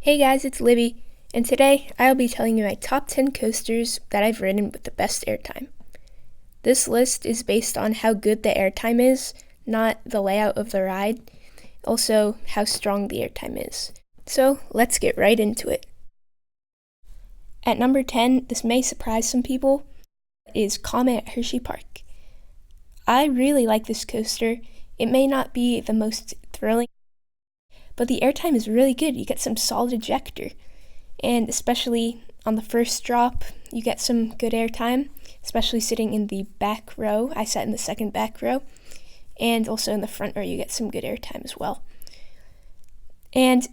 Hey guys, it's Libby, and today I'll be telling you my top 10 coasters that I've ridden with the best airtime. This list is based on how good the airtime is, not the layout of the ride, also how strong the airtime is. So let's get right into it. At number 10, this may surprise some people, is Comet at Hershey Park. I really like this coaster. It may not be the most thrilling, but the airtime is really good. You get some solid ejector, and especially on the first drop, you get some good airtime, especially sitting in the back row. I sat in the second back row, and also in the front row, you get some good airtime as well. And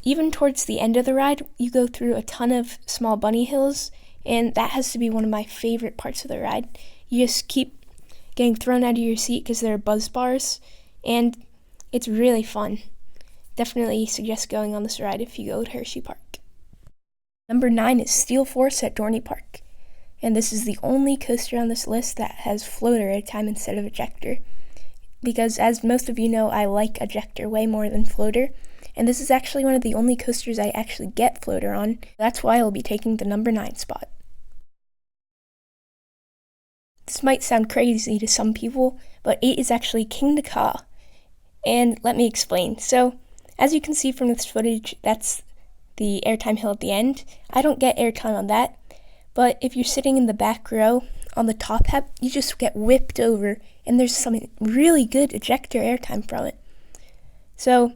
even towards the end of the ride, you go through a ton of small bunny hills, and that has to be one of my favorite parts of the ride. You just keep getting thrown out of your seat because there are buzz bars, and it's really fun. Definitely suggest going on this ride if you go to Hershey Park. Number 9 is Steel Force at Dorney Park, and this is the only coaster on this list that has floater airtime instead of ejector, because as most of you know, I like ejector way more than floater, and this is actually one of the only coasters I actually get floater on. That's why I'll be taking the number 9 spot. This might sound crazy to some people, but 8 is actually King Ka, and let me explain. So, as you can see from this footage, that's the airtime hill at the end. I don't get airtime on that, but if you're sitting in the back row on the top hat, you just get whipped over, and there's some really good ejector airtime from it. So,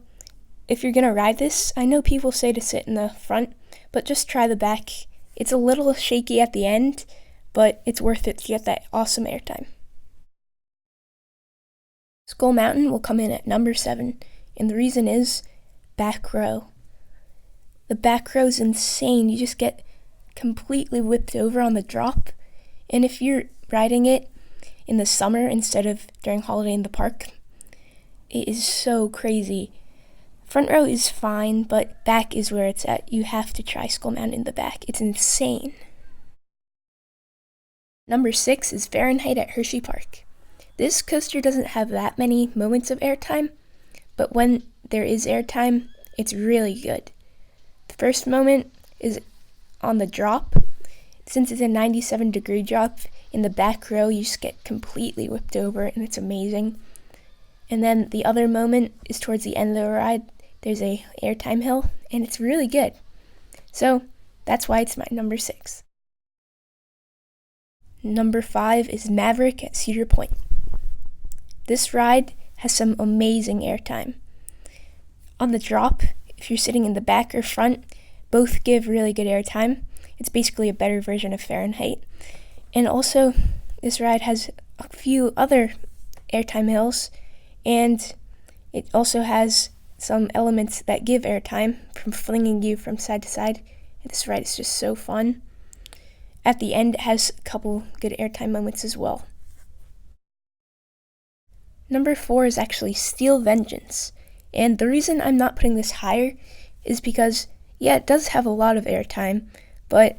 if you're gonna ride this, I know people say to sit in the front, but just try the back. It's a little shaky at the end, but it's worth it to get that awesome airtime. Skull Mountain will come in at number 7, and the reason is back row. The back row is insane. You just get completely whipped over on the drop, and if you're riding it in the summer instead of during holiday in the park, it is so crazy. Front row is fine, but back is where it's at. You have to try Skull Mountain in the back. It's insane. Number 6 is Fahrenheit at Hershey Park. This coaster doesn't have that many moments of airtime, but when there is airtime, it's really good. The first moment is on the drop. Since it's a 97-degree drop, in the back row, you just get completely whipped over, and it's amazing. And then the other moment is towards the end of the ride. There's a airtime hill, and it's really good. So that's why it's my number 6. Number 5 is Maverick at Cedar Point. This ride has some amazing airtime. On the drop, if you're sitting in the back or front, both give really good airtime. It's basically a better version of Fahrenheit. And also, this ride has a few other airtime hills, and it also has some elements that give airtime from flinging you from side to side. This ride is just so fun. At the end, it has a couple good airtime moments as well. Number 4 is actually Steel Vengeance, and the reason I'm not putting this higher is because, yeah, it does have a lot of airtime, but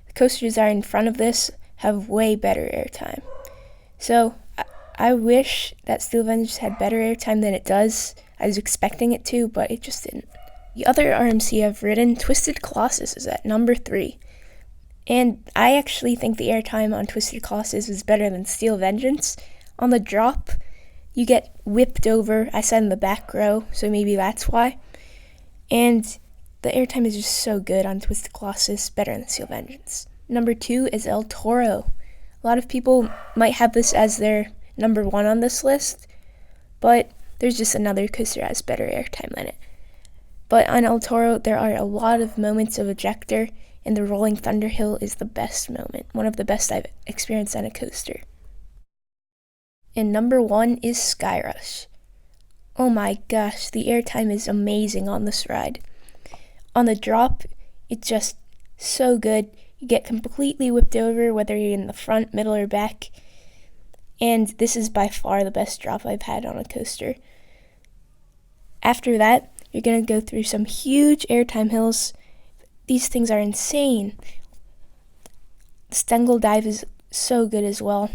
the coasters that are in front of this have way better airtime. So, I wish that Steel Vengeance had better airtime than it does. I was expecting it to, but it just didn't. The other RMC I've ridden, Twisted Colossus, is at number 3. And I actually think the airtime on Twisted Colossus is better than Steel Vengeance. On the drop, you get whipped over. I sat in the back row, so maybe that's why. And the airtime is just so good on Twisted Colossus, better than Steel Vengeance. Number 2 is El Toro. A lot of people might have this as their number 1 on this list, but there's just another coaster that has better airtime than it. But on El Toro, there are a lot of moments of ejector, and the Rolling Thunder Hill is the best moment, one of the best I've experienced on a coaster. And number 1 is Skyrush. Oh my gosh, the airtime is amazing on this ride. On the drop, it's just so good. You get completely whipped over, whether you're in the front, middle, or back. And this is by far the best drop I've had on a coaster. After that, you're going to go through some huge airtime hills. These things are insane. The Stengel dive is so good as well.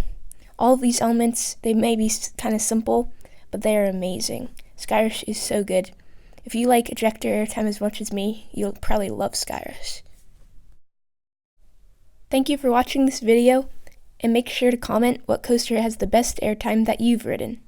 All of these elements, they may be kind of simple, but they are amazing. Skyrush is so good. if you like ejector airtime as much as me, you'll probably love Skyrush. Thank you for watching this video, and make sure to comment what coaster has the best airtime that you've ridden.